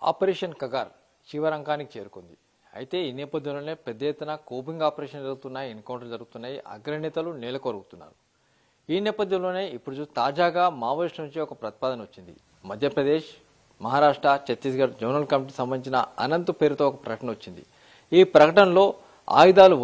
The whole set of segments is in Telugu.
ఆపరేషన్ కగార్ శివరంకానికి చేరుకుంది. అయితే ఈ నేపథ్యంలోనే పెద్ద ఎత్తున కోపింగ్ ఆపరేషన్ జరుగుతున్నాయి, ఎన్కౌంటర్ జరుగుతున్నాయి, అగ్రనేతలు నేలకొరుగుతున్నారు. ఈ నేపథ్యంలోనే ఇప్పుడు తాజాగా మావోయిస్టు నుంచి ఒక ప్రతిపాదన వచ్చింది. మధ్యప్రదేశ్, మహారాష్ట్ర, ఛత్తీస్గఢ్ జోనల్ కమిటీకి సంబంధించిన అనంత్ పేరుతో ఒక ప్రకటన వచ్చింది. ఈ ప్రకటనలో ఆయుధాలు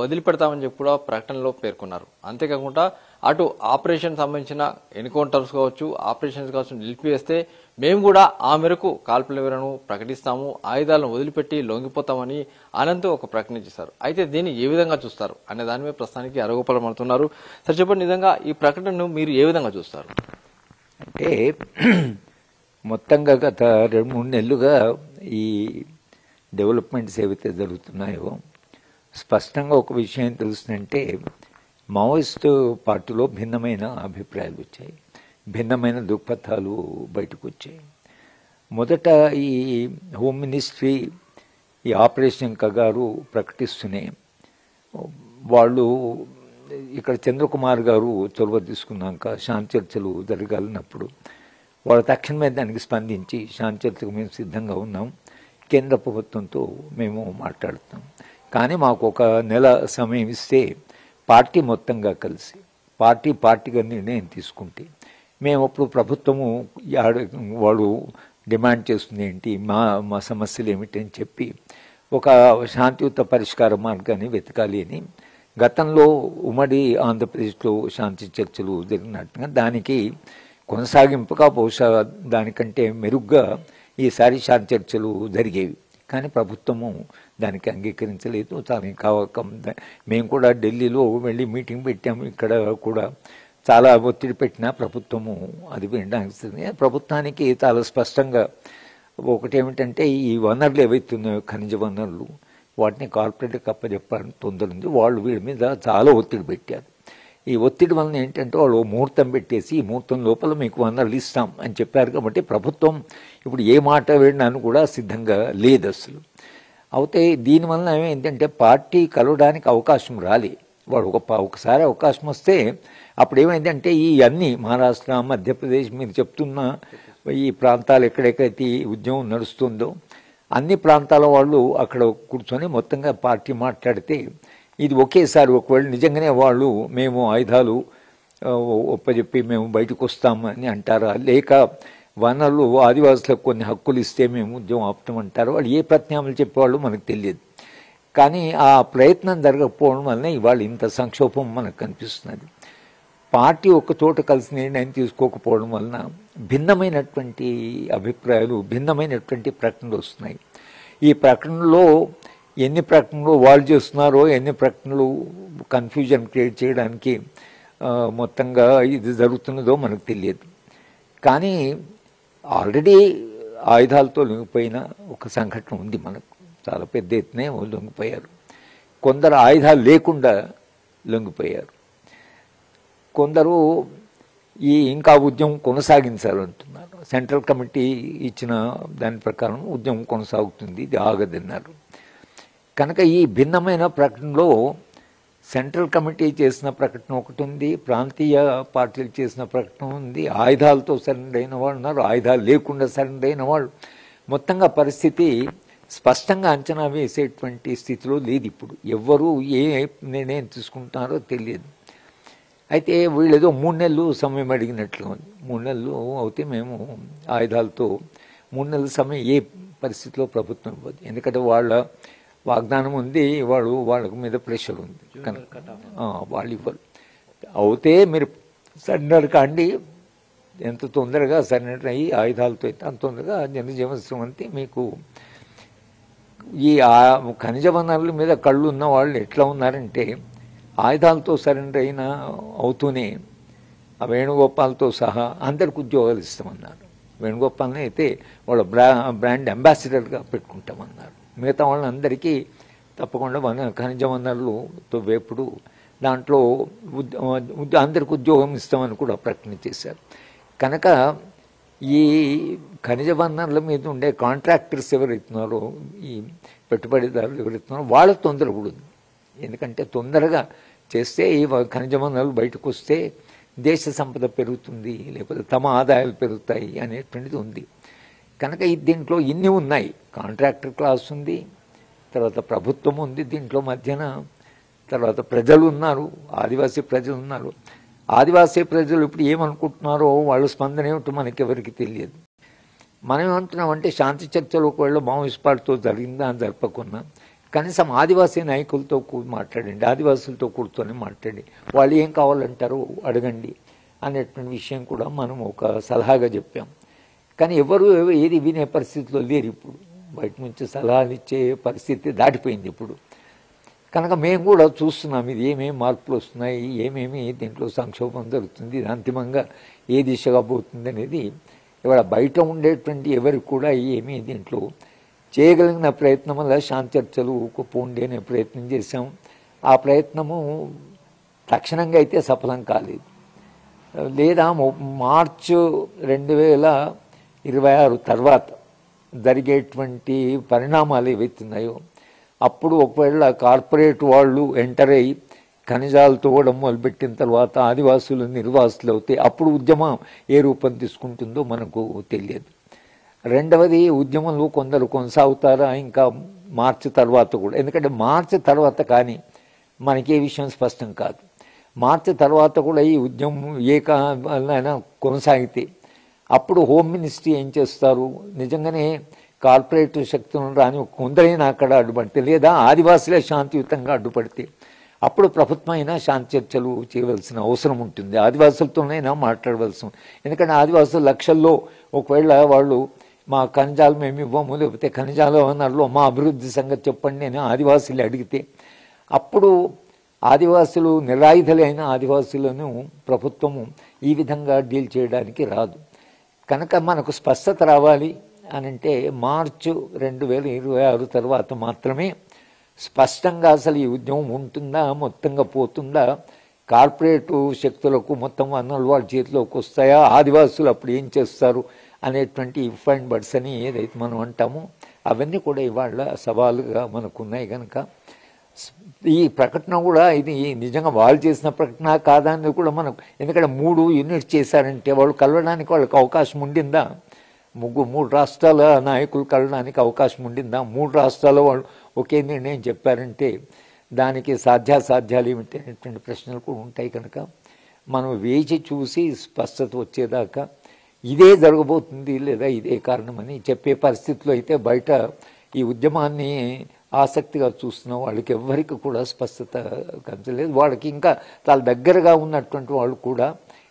వదిలిపెడతామని చెప్పి కూడా ప్రకటనలో పేర్కొన్నారు. అంతేకాకుండా అటు ఆపరేషన్ సంబంధించిన ఎన్కౌంటర్స్ కావచ్చు, ఆపరేషన్స్ కావచ్చు నిలిపివేస్తే మేము కూడా ఆ మేరకు కాల్పుల వివరణను ప్రకటిస్తాము, ఆయుధాలను వదిలిపెట్టి లొంగిపోతామని అనంత్ ఒక ప్రకటన చేశారు. అయితే దీన్ని ఏ విధంగా చూస్తారు అనే దాని మీద ప్రస్తుతానికి అరగోపాలం అంటున్నారు. సరే చెప్పండి, నిజంగా ఈ ప్రకటనను మీరు ఏ విధంగా చూస్తారు? అంటే మొత్తంగా గత 2-3 నెలలుగా ఈ డెవలప్మెంట్స్ ఏవైతే జరుగుతున్నాయో స్పష్టంగా ఒక విషయం తెలుస్తుందంటే మావోయిస్టు పార్టీలో భిన్నమైన అభిప్రాయాలు వచ్చాయి, భిన్నమైన దృక్పథాలు బయటకు వచ్చాయి. మొదట ఈ హోమ్ మినిస్ట్రీ ఈ ఆపరేషన్ కగారు ప్రకటిస్తూనే వాళ్ళు ఇక్కడ చంద్రకుమార్ గారు చొరవ తీసుకున్నాక శాంతి చర్చలు జరగాలన్నప్పుడు వాళ్ళ తక్షణమే దానికి స్పందించి శాంతి చర్చకు మేము సిద్ధంగా ఉన్నాం, కేంద్ర ప్రభుత్వంతో మేము మాట్లాడుతాం, కానీ మాకు ఒక నెల సమయం ఇస్తే పార్టీ మొత్తంగా కలిసి పార్టీగా నిర్ణయం తీసుకుంటే మేము అప్పుడు ప్రభుత్వము వాడు డిమాండ్ చేస్తుంది ఏంటి, మా సమస్యలు ఏమిటి అని చెప్పి ఒక శాంతియుత పరిష్కార మార్గాన్ని వెతకాలి అని గతంలో ఉమ్మడి ఆంధ్రప్రదేశ్లో శాంతి చర్చలు జరిగినట్టుగా దానికి కొనసాగింపుగా బహుశా దానికంటే మెరుగ్గా ఈసారి శాంతి చర్చలు జరిగేవి. కానీ ప్రభుత్వము దానికి అంగీకరించలేదు. దానికి కావక మేము కూడా ఢిల్లీలో వెళ్ళి మీటింగ్ పెట్టాము, ఇక్కడ కూడా చాలా ఒత్తిడి పెట్టినా ప్రభుత్వము అది వినడానికి ప్రభుత్వానికి చాలా స్పష్టంగా ఒకటేమిటంటే ఈ వనరులు ఏవైతున్నాయో ఖనిజ వనరులు వాటిని కార్పొరేట్కి అప్పచెప్పాలని తొందర ఉంది. వాళ్ళు వీడి మీద చాలా ఒత్తిడి పెట్టారు. ఈ ఒత్తిడి వలన ఏంటంటే వాళ్ళు ముహూర్తం పెట్టేసి ఈ ముహూర్తం లోపల మీకు వనరులు ఇస్తాం అని చెప్పారు. కాబట్టి ప్రభుత్వం ఇప్పుడు ఏ మాట వినడానికి కూడా సిద్ధంగా లేదు అసలు. అయితే దీనివల్ల ఏమైందంటే పార్టీ కలవడానికి అవకాశం రాలే. వాడు ఒకసారి అవకాశం వస్తే అప్పుడు ఏమైందంటే ఈ అన్ని మహారాష్ట్ర, మధ్యప్రదేశ్ మీరు చెప్తున్న ఈ ప్రాంతాలు ఎక్కడెక్కడైతే ఈ ఉద్యమం నడుస్తుందో అన్ని ప్రాంతాల వాళ్ళు అక్కడ కూర్చొని మొత్తంగా పార్టీ మాట్లాడితే ఇది ఒకేసారి ఒకవేళ నిజంగానే వాళ్ళు మేము ఆయుధాలు ఒప్పజెప్పి మేము బయటకు వస్తామని అంటారా, లేక వనరులు ఆదివాసులకు కొన్ని హక్కులు ఇస్తే మేము ఉద్యమం ఆపుతామంటారు, వాళ్ళు ఏ ప్రత్యామ్నాయాలు చెప్పేవాళ్ళు మనకు తెలియదు. కానీ ఆ ప్రయత్నం జరగకపోవడం వల్లనే ఇవాళ ఇంత సంక్షోభం మనకు కనిపిస్తున్నది. పార్టీ ఒక చోట కలిసి నిర్ణయం తీసుకోకపోవడం వలన భిన్నమైనటువంటి అభిప్రాయాలు, భిన్నమైనటువంటి ప్రకటనలు వస్తున్నాయి. ఈ ప్రకటనలో ఎన్ని ప్రకటనలు వాళ్ళు చేస్తున్నారో, ఎన్ని ప్రకటనలు కన్ఫ్యూజన్ క్రియేట్ చేయడానికి మొత్తంగా ఇది జరుగుతున్నదో మనకు తెలియదు. కానీ ఆల్రెడీ ఆయుధాలతో లొంగిపోయిన ఒక సంఘటన ఉంది మనకు, చాలా పెద్ద ఎత్తునే లొంగిపోయారు. కొందరు ఆయుధాలు లేకుండా లొంగిపోయారు, కొందరు ఇంకా ఉద్యమం కొనసాగించాలంటున్నారు. సెంట్రల్ కమిటీ ఇచ్చిన దాని ప్రకారం ఉద్యమం కొనసాగుతుంది, ఇది ఆగదన్నారు. కనుక ఈ భిన్నమైన ప్రకటనలో సెంట్రల్ కమిటీ చేసిన ప్రకటన ఒకటి ఉంది, ప్రాంతీయ పార్టీలు చేసిన ప్రకటన ఉంది, ఆయుధాలతో సరెండర్ అయిన వాళ్ళు ఉన్నారు, ఆయుధాలు లేకుండా సరెండర్ అయిన వాళ్ళు. మొత్తంగా పరిస్థితి స్పష్టంగా అంచనా వేసేటువంటి స్థితిలో లేదు. ఇప్పుడు ఎవ్వరూ ఏ నిర్ణయం తీసుకుంటున్నారో తెలియదు. అయితే వీళ్ళు ఏదో 3 నెలలు సమయం అడిగినట్లుగా ఉంది. 3 నెలలు అయితే మేము ఆయుధాలతో 3 నెలల సమయం ఏ పరిస్థితిలో ప్రభుత్వం ఇవ్వదు. ఎందుకంటే వాళ్ళ వాగ్దానం ఉంది, వాళ్ళ మీద ప్రెషర్ ఉంది కనుక వాళ్ళు ఇవ్వరు. అయితే మీరు సరెండర్ కాండి, ఎంత తొందరగా సరెండర్ అయ్యి ఆయుధాలతో అయితే అంత తొందరగా జనజీవనం అంతే. మీకు ఈ ఖనిజ వనరుల మీద కళ్ళు ఉన్న వాళ్ళు ఎట్లా ఉన్నారంటే ఆయుధాలతో సరెండర్ అవుతూనే ఆ వేణుగోపాల్తో సహా అందరికి ఉద్యోగాలు ఇస్తామన్నారు. వేణుగోపాల్ని అయితే వాళ్ళ బ్రాండ్ అంబాసిడర్గా పెట్టుకుంటామన్నారు. మిగతా వాళ్ళందరికీ తప్పకుండా ఖనిజ వనరులతో వేపుడు దాంట్లో అందరికి ఉద్యోగం ఇస్తామని కూడా ప్రకటన చేశారు. కనుక ఈ ఖనిజ వనరుల మీద ఉండే కాంట్రాక్టర్స్ ఎవరైతున్నారో, ఈ పెట్టుబడిదారులు ఎవరైతున్నారో వాళ్ళ తొందర కూడా ఉంది. ఎందుకంటే తొందరగా చేస్తే ఈ ఖనిజ వనరులు బయటకు వస్తే దేశ సంపద పెరుగుతుంది, లేకపోతే తమ ఆదాయాలు పెరుగుతాయి అనేటువంటిది ఉంది. కనుక దీంట్లో ఇన్ని ఉన్నాయి. కాంట్రాక్టర్ క్లాస్ ఉంది, తర్వాత ప్రభుత్వం ఉంది దీంట్లో మధ్యన, తర్వాత ప్రజలు ఉన్నారు, ఆదివాసీ ప్రజలు ఉన్నారు. ఆదివాసీ ప్రజలు ఇప్పుడు ఏమనుకుంటున్నారో వాళ్ళ స్పందన ఏమిటో మనకెవరికి తెలియదు. మనం ఏమంటున్నామంటే శాంతి చర్చలు ఒకవేళ మావోయిస్ట్ పార్టీతో జరిగిందా అని జరపకున్నా కనీసం ఆదివాసీ నాయకులతో మాట్లాడండి, ఆదివాసులతో కూర్చొని మాట్లాడి వాళ్ళు ఏం కావాలంటారో అడగండి అనేటువంటి విషయం కూడా మనం ఒక సలహాగా చెప్పాం. కానీ ఎవరు ఏది వినే పరిస్థితిలో లేరు. ఇప్పుడు బయట నుంచి సలహాలు ఇచ్చే పరిస్థితి దాటిపోయింది ఇప్పుడు. కనుక మేము కూడా చూస్తున్నాం ఇది ఏమేమి మార్పులు వస్తున్నాయి, ఏమేమి దీంట్లో సంక్షోభం జరుగుతుంది, ఇది అంతిమంగా ఏ దిశగా పోతుంది అనేది ఇవాళ బయట ఉండేటువంటి ఎవరికి కూడా ఏమీ దీంట్లో చేయగలిగిన ప్రయత్నం వల్ల శాంతి చర్చలు పోండి అనే ప్రయత్నం చేశాం. ఆ ప్రయత్నము తక్షణంగా అయితే సఫలం కాలేదు. లేదా మార్చు 2026 తర్వాత జరిగేటువంటి పరిణామాలు ఏవైతున్నాయో అప్పుడు ఒకవేళ కార్పొరేట్ వాళ్ళు ఎంటర్ అయ్యి ఖనిజాలు తవ్వడం మొదలుపెట్టిన తర్వాత ఆదివాసులు నిర్వాసులు అవుతే అప్పుడు ఉద్యమం ఏ రూపం తీసుకుంటుందో మనకు తెలియదు. రెండవది, ఉద్యమంలో కొందరు కొనసాగుతారా ఇంకా మార్చి తర్వాత కూడా, ఎందుకంటే మార్చి తర్వాత కానీ మనకి ఏ విషయం స్పష్టం కాదు. మార్చి తర్వాత కూడా ఈ ఉద్యమం ఏ కాలైనా కొనసాగితే అప్పుడు హోమ్ మినిస్ట్రీ ఏం చేస్తారు, నిజంగానే కార్పొరేట్ శక్తులను రాని కొందరైనా అక్కడ అడ్డుపడితే లేదా ఆదివాసులే శాంతియుతంగా అడ్డుపడితే అప్పుడు ప్రభుత్వం అయినా శాంతి చర్చలు చేయవలసిన అవసరం ఉంటుంది, ఆదివాసులతోనైనా మాట్లాడవలసి. ఎందుకంటే ఆదివాసులు లక్షల్లో ఒకవేళ వాళ్ళు మా ఖనిజాలు మేము ఇవ్వము, లేకపోతే ఖనిజాల వనరులో మా అభివృద్ధి సంగతి చెప్పండి అని ఆదివాసులు అడిగితే అప్పుడు ఆదివాసులు నిరాయుధులైన ఆదివాసులను ప్రభుత్వము ఈ విధంగా డీల్ చేయడానికి రాదు. కనుక మనకు స్పష్టత రావాలి అని అంటే మార్చి 2026 తర్వాత మాత్రమే స్పష్టంగా అసలు ఈ ఉద్యమం ఉంటుందా, మొత్తంగా పోతుందా, కార్పొరేట్ శక్తులకు మొత్తం వనరులు వాళ్ళ చేతిలోకి వస్తాయా, ఆదివాసులు అప్పుడు ఏం చేస్తారు అనేటువంటి ఇఫ్ అండ్ బట్స్ అని ఏదైతే మనం అంటామో అవన్నీ కూడా ఇవాళ సవాలుగా మనకున్నాయి. కనుక ఈ ప్రకటన కూడా ఇది నిజంగా వాళ్ళు చేసిన ప్రకటన కాదా అని కూడా మనకు, ఎందుకంటే 3 యూనిట్స్ చేశారంటే వాళ్ళు కలవడానికి వాళ్ళకి అవకాశం ఉండిందా, 3 రాష్ట్రాల నాయకులు కలవడానికి అవకాశం ఉండిందా, 3 రాష్ట్రాల వాళ్ళు ఒకే నిర్ణయం చెప్పారంటే దానికి సాధ్యాసాధ్యాలు ఏమిటి అనేటువంటి ప్రశ్నలు కూడా ఉంటాయి. కనుక మనం వేచి చూసి స్పష్టత వచ్చేదాకా ఇదే జరగబోతుంది లేదా ఇదే కారణమని చెప్పే పరిస్థితిలో అయితే బయట ఈ ఉద్యమాన్ని ఆసక్తిగా చూస్తున్న వాళ్ళకి ఎవ్వరికి కూడా స్పష్టత కనచలేదు. వాళ్ళకి ఇంకా చాలా దగ్గరగా ఉన్నటువంటి వాళ్ళు కూడా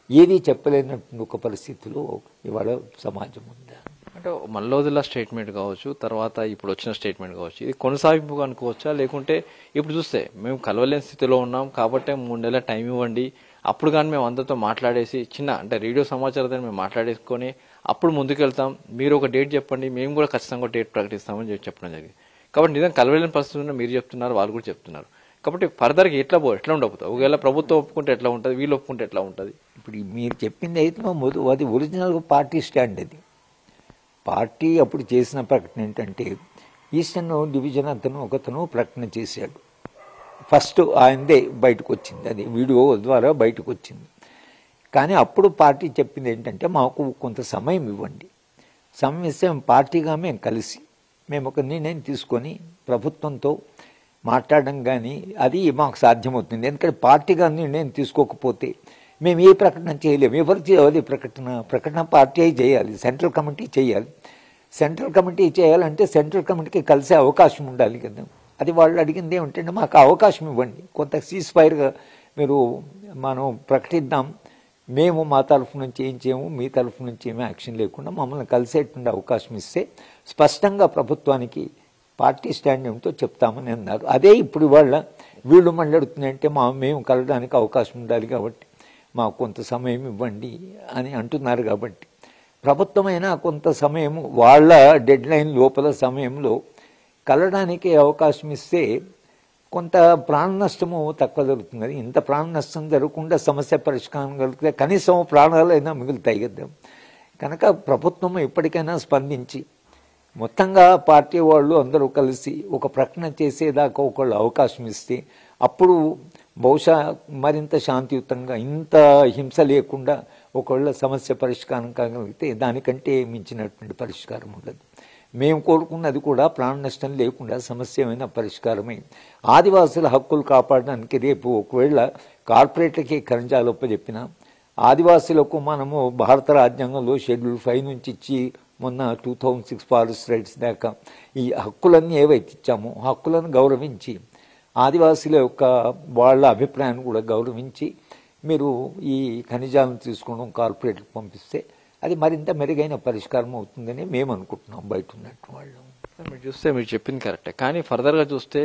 ఏది చెప్పలేనటువంటి ఒక పరిస్థితిలో ఇవాళ సమాజం ఉందా అంటే మల్లోదుల స్టేట్మెంట్ కావచ్చు, తర్వాత ఇప్పుడు వచ్చిన స్టేట్మెంట్ కావచ్చు, ఇది కొనసాగింపు అనుకోవచ్చా, లేకుంటే ఇప్పుడు చూస్తే మేము కలవలేని స్థితిలో ఉన్నాం కాబట్టి 3 నెలల టైం ఇవ్వండి, అప్పుడు కానీ మేము అందరితో మాట్లాడేసి చిన్న అంటే రేడియో సమాచారాన్ని మేము మాట్లాడేసుకొని అప్పుడు ముందుకెళ్తాం, మీరు ఒక డేట్ చెప్పండి, మేము కూడా ఖచ్చితంగా డేట్ ప్రకటిస్తామని చెప్పడం జరిగింది. కాబట్టి నిజంగా కలవలేని పరిస్థితుల్లో మీరు చెప్తున్నారు, వాళ్ళు కూడా చెప్తున్నారు. కాబట్టి ఫర్దర్గా ఎట్లా ఉండబోతుంది, ఒకవేళ ప్రభుత్వం ఒప్పుకుంటే ఎట్లా ఉంటుంది, వీళ్ళు ఒప్పుకుంటే ఎట్లా ఉంటుంది? ఇప్పుడు మీరు చెప్పింది అయితే అది ఒరిజినల్ పార్టీ స్టాండ్. అది పార్టీ అప్పుడు చేసిన ప్రకటన ఏంటంటే ఈస్టర్న్ డివిజన్ ఒకతను ప్రకటన చేశాడు. ఫస్ట్ ఆయనదే బయటకు వచ్చింది, అది వీడియో ద్వారా బయటకు వచ్చింది. కానీ అప్పుడు పార్టీ చెప్పింది ఏంటంటే మాకు కొంత సమయం ఇవ్వండి, సమయం ఇస్తే పార్టీగా మేము కలిసి మేము ఒక నిర్ణయం తీసుకొని ప్రభుత్వంతో మాట్లాడడం కానీ అది మాకు సాధ్యమవుతుంది. ఎందుకంటే పార్టీగా నిర్ణయం తీసుకోకపోతే మేము ఏ ప్రకటన చేయలేము. ఎవరు చేయాలి ప్రకటన పార్టీ అయి చేయాలి, సెంట్రల్ కమిటీ చేయాలి. సెంట్రల్ కమిటీ చేయాలంటే సెంట్రల్ కమిటీకి కలిసే అవకాశం ఉండాలి కదా. అది వాళ్ళు అడిగింది ఏమిటంటే మాకు అవకాశం ఇవ్వండి, కొంత సీజ్ ఫైర్గా మనం ప్రకటిద్దాం, మేము మా తరఫు నుంచి ఏం చేయము, మీ తరఫు నుంచి ఏమీ యాక్షన్ లేకుండా మమ్మల్ని కలిసేటువంటి అవకాశం ఇస్తే స్పష్టంగా ప్రభుత్వానికి పార్టీ స్టాండ్ ఏమిటో చెప్తామని అన్నారు. అదే ఇప్పుడు వీళ్ళు మాట్లాడుతున్నాయంటే మేము కలవడానికి అవకాశం ఉండాలి కాబట్టి మాకు కొంత సమయం ఇవ్వండి అని అంటున్నారు. కాబట్టి ప్రభుత్వమైనా కొంత సమయం వాళ్ళ డెడ్ లైన్ లోపల సమయంలో కలవడానికి అవకాశం ఇస్తే కొంత ప్రాణ నష్టము తక్కువ జరుగుతుంది. ఇంత ప్రాణ నష్టం జరగకుండా సమస్య పరిష్కారం కలిగితే కనీసం ప్రాణాలైనా మిగులుతాయి కదా. కనుక ప్రభుత్వం ఇప్పటికైనా స్పందించి మొత్తంగా పార్టీ వాళ్ళు అందరూ కలిసి ఒక ప్రకటన చేసేదాకా ఒకళ్ళు అవకాశం ఇస్తే అప్పుడు బహుశా మరింత శాంతియుతంగా ఇంత హింస లేకుండా ఒకవేళ సమస్య పరిష్కారం కాగలిగితే దానికంటే మించినటువంటి పరిష్కారం ఉండదు. మేము కోరుకున్నది కూడా ప్రాణ నష్టం లేకుండా సమస్యమైన పరిష్కారమే. ఆదివాసుల హక్కులు కాపాడడానికి రేపు ఒకవేళ కార్పొరేట్లకి ఖనిజాలు ఒప్పజెప్పిన ఆదివాసులకు మనము భారత రాజ్యాంగంలో షెడ్యూల్ 5 నుంచి ఇచ్చి మొన్న 2006 ఫారెస్ట్ రైట్స్ దాకా ఈ హక్కులన్నీ ఏవైతే ఇచ్చామో హక్కులను గౌరవించి ఆదివాసుల యొక్క వాళ్ళ అభిప్రాయాన్ని కూడా గౌరవించి మీరు ఈ ఖనిజాలను తీసుకోవడం కార్పొరేట్కి పంపిస్తే అది మరింత మెరుగైన పరిష్కారం అవుతుందని మేము అనుకుంటున్నాం బయట ఉన్నట్టు వాళ్ళు. మీరు చూస్తే మీరు చెప్పింది కరెక్టే, కానీ ఫర్దర్గా చూస్తే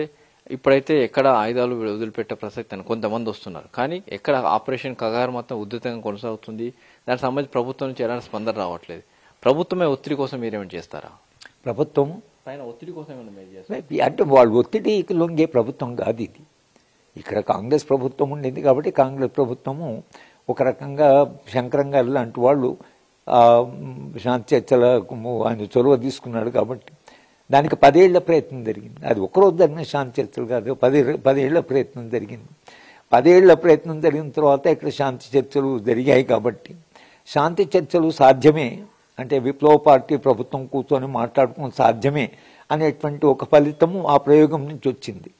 ఇప్పుడైతే ఎక్కడ ఆయుధాలు వదిలిపెట్టే ప్రసక్తి అని కొంతమంది వస్తున్నారు, కానీ ఎక్కడ ఆపరేషన్ కగారు మొత్తం ఉధృతంగా కొనసాగుతుంది. దానికి సంబంధించి ప్రభుత్వం నుంచి ఎలాంటి స్పందన రావట్లేదు. ప్రభుత్వమే ఒత్తిడి కోసం మీరేమైనా చేస్తారా? ప్రభుత్వం పైన ఒత్తిడి కోసం ఏమైనా మీరు చేస్తారా? అంటే వాళ్ళు ఒత్తిడికి లొంగే ప్రభుత్వం కాదు ఇది. ఇక్కడ కాంగ్రెస్ ప్రభుత్వం ఉండింది కాబట్టి కాంగ్రెస్ ప్రభుత్వము ఒక రకంగా శంకరంగారు లాంటి వాళ్ళు శాంతి చర్చలకు ఆయన చొరవ తీసుకున్నాడు కాబట్టి దానికి 10 ఏళ్ల ప్రయత్నం జరిగింది. అది ఒకరోజు జరిగిన శాంతి చర్చలు కాదు, 10 ఏళ్ల ప్రయత్నం జరిగింది. 10 ఏళ్ల ప్రయత్నం జరిగిన తర్వాత ఇక్కడ శాంతి చర్చలు జరిగాయి కాబట్టి శాంతి చర్చలు సాధ్యమే అంటే విప్లవ పార్టీ ప్రభుత్వం కూర్చొని మాట్లాడుకోవడం సాధ్యమే అనేటువంటి ఒక ఫలితము ఆ ప్రయోగం నుంచి వచ్చింది.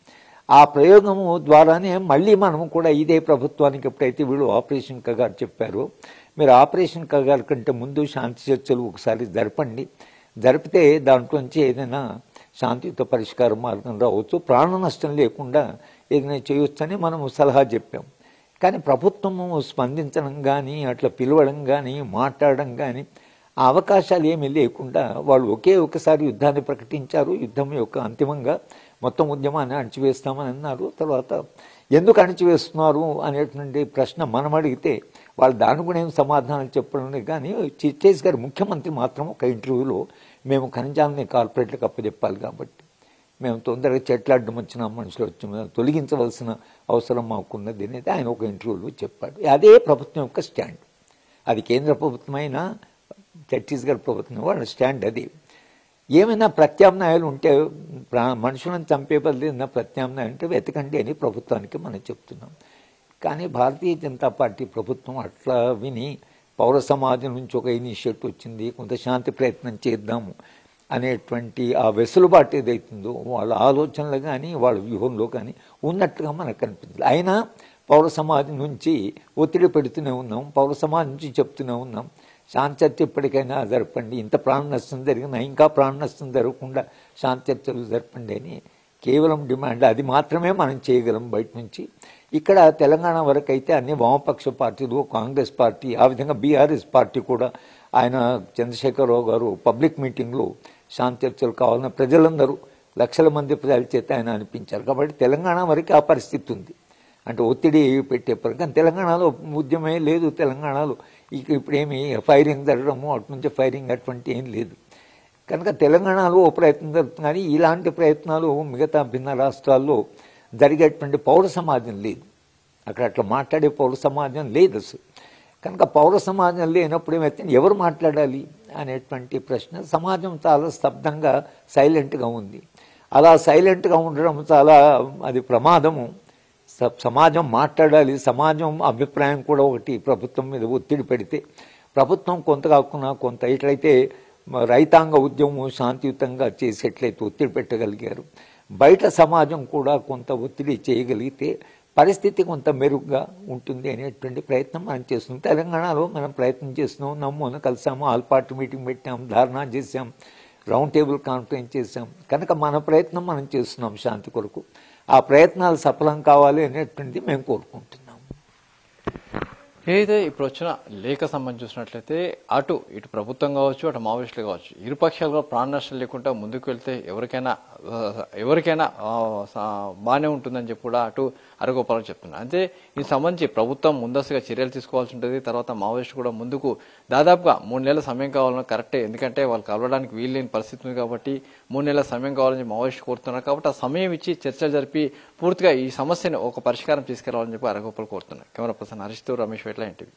ఆ ప్రయోగము ద్వారానే మళ్ళీ మనము కూడా ఇదే ప్రభుత్వానికి ఎప్పుడైతే వీళ్ళు ఆపరేషన్ కగారు చెప్పారో మీరు ఆపరేషన్ కగారు కంటే ముందు శాంతి చర్చలు ఒకసారి జరపండి, జరిపితే దాంట్లోంచి ఏదైనా శాంతియుత పరిష్కార మార్గం రావచ్చు, ప్రాణ నష్టం లేకుండా ఏదైనా చేయొచ్చని మనము సలహా చెప్పాం. కానీ ప్రభుత్వము స్పందించడం కానీ అట్లా పిలవడం కానీ మాట్లాడడం కానీ ఆ అవకాశాలు ఏమీ లేకుండా వాళ్ళు ఒకసారి యుద్ధాన్ని ప్రకటించారు. యుద్ధం యొక్క అంతిమంగా మొత్తం ఉద్యమాన్ని అణచివేస్తామని అన్నారు. తర్వాత ఎందుకు అణచివేస్తున్నారు అనేటువంటి ప్రశ్న మనం అడిగితే వాళ్ళు దాని కూడా ఏం సమాధానం చెప్పడం కానీ చిట్టేష్ గారు ముఖ్యమంత్రి మాత్రం ఒక ఇంటర్వ్యూలో మేము ఖనిజాలని కార్పొరేట్లకు అప్పచెప్పాలి కాబట్టి మేము తొందరగా చెట్లు అడ్డం వచ్చిన మనుషులు వచ్చిన తొలగించవలసిన అవసరం మాకున్నది అనేది ఆయన ఒక ఇంటర్వ్యూలో చెప్పాడు. అదే ప్రభుత్వం యొక్క స్టాండ్. అది కేంద్ర ప్రభుత్వమైనా ఛత్తీస్గఢ్ ప్రభుత్వం వాళ్ళ స్టాండ్ అది. ఏమైనా ప్రత్యామ్నాయాలు ఉంటే మనుషులను చంపే బదులు ప్రత్యామ్నాయం అంటే వెతకండి అని ప్రభుత్వానికి మనం చెప్తున్నాం. కానీ భారతీయ జనతా పార్టీ ప్రభుత్వం అట్లా విని పౌర సమాజం నుంచి ఒక ఇనిషియేటివ్ వచ్చింది, కొంత శాంతి ప్రయత్నం చేద్దాము అనేటువంటి ఆ వెసులుబాటు ఏదైతుందో వాళ్ళ ఆలోచనలు కానీ వాళ్ళ వ్యూహంలో కానీ ఉన్నట్టుగా మనకు కనిపించదు. అయినా పౌర సమాజం నుంచి ఒత్తిడి పెడుతూనే ఉన్నాం, పౌర సమాజం నుంచి చెప్తూనే ఉన్నాం శాంతి చర్చ ఎప్పటికైనా జరపండి, ఇంత ప్రాణ నష్టం జరిగినా ఇంకా ప్రాణ నష్టం జరగకుండా శాంతి చర్చలు జరపండి అని కేవలం డిమాండ్. అది మాత్రమే మనం చేయగలం బయట నుంచి. ఇక్కడ తెలంగాణ వరకు అయితే అన్ని వామపక్ష పార్టీలు, కాంగ్రెస్ పార్టీ, ఆ విధంగా బీఆర్ఎస్ పార్టీ కూడా ఆయన చంద్రశేఖరరావు గారు పబ్లిక్ మీటింగ్లో శాంతి చర్చలు కావాలని ప్రజలందరూ లక్షల మంది ప్రజల చేత ఆయన అనిపించారు. కాబట్టి తెలంగాణ వరకు ఆ పరిస్థితి ఉంది. అంటే ఒత్తిడి పెట్టే కానీ తెలంగాణలో ఉద్యమే లేదు. తెలంగాణలో ఇప్పుడేమి ఫైరింగ్ జరగడము అటు నుంచి ఫైరింగ్ అటువంటి ఏం లేదు. కనుక తెలంగాణలో ఓ ప్రయత్నం జరుగుతుంది, కానీ ఇలాంటి ప్రయత్నాలు మిగతా భిన్న రాష్ట్రాల్లో జరిగేటువంటి పౌర సమాజం లేదు. అక్కడ అట్లా మాట్లాడే పౌర సమాజం లేదు అసలు. కనుక పౌర సమాజం లేనప్పుడు ఏమైతే ఎవరు మాట్లాడాలి అనేటువంటి ప్రశ్న. సమాజం చాలా స్తబ్దంగా సైలెంట్గా ఉంది. అలా సైలెంట్గా ఉండడం చాలా అది ప్రమాదము. సమాజం మాట్లాడాలి. సమాజం అభిప్రాయం కూడా ఒకటి ప్రభుత్వం మీద ఒత్తిడి పెడితే ప్రభుత్వం కొంత కాకుండా కొంత ఇట్లయితే రైతాంగ ఉద్యమం శాంతియుతంగా చేసేట్లయితే ఒత్తిడి పెట్టగలిగారు. బయట సమాజం కూడా కొంత ఒత్తిడి చేయగలిగితే పరిస్థితి కొంత మెరుగ్గా ఉంటుంది అనేటువంటి ప్రయత్నం మనం చేస్తున్నాం. తెలంగాణలో మనం ప్రయత్నం చేస్తున్నాం. నమ్మోన కలిసాము, ఆల్ పార్టీ మీటింగ్ పెట్టాం, ధారణా చేసాం, రౌండ్ టేబుల్ కాన్ఫరెన్స్ చేసాం. కనుక మన ప్రయత్నం మనం చేస్తున్నాం శాంతి కొరకు. ఆ ప్రయత్నాలు సఫలం కావాలి అనేటువంటిది మేము కోరుకుంటున్నాం. ఏదైతే ఇప్పుడు వచ్చిన లేఖ సంబంధించి చూసినట్లయితే ఇటు ప్రభుత్వం కావచ్చు, అటు మావోయిస్టులు కావచ్చు, ఇరుపక్షాలుగా ప్రాణ నష్టం లేకుండా ముందుకు వెళ్తే ఎవరికైనా బాగానే ఉంటుందని చెప్పి కూడా అటు అరగోపాలని చెప్తున్నారు. అంటే ఈ సంబంధించి ప్రభుత్వం ముందస్తుగా చర్యలు తీసుకోవాల్సి ఉంటుంది. తర్వాత మావోయిస్టు కూడా ముందుకు దాదాపుగా 3 నెలల సమయం కావాలని కరెక్టే, ఎందుకంటే వాళ్ళు కలవడానికి వీల్లేని పరిస్థితి ఉంది కాబట్టి 3 నెలల సమయం కావాలని మావోయిస్టు కోరుతున్నారు. కాబట్టి ఆ సమయం ఇచ్చి చర్చలు జరిపి పూర్తిగా ఈ సమస్యను ఒక పరిష్కారం తీసుకురావాలని చెప్పి అరగోపాల్ కోరుతున్నారు. Camera person హరీష్తో Ramesh వేట్ల, NTV.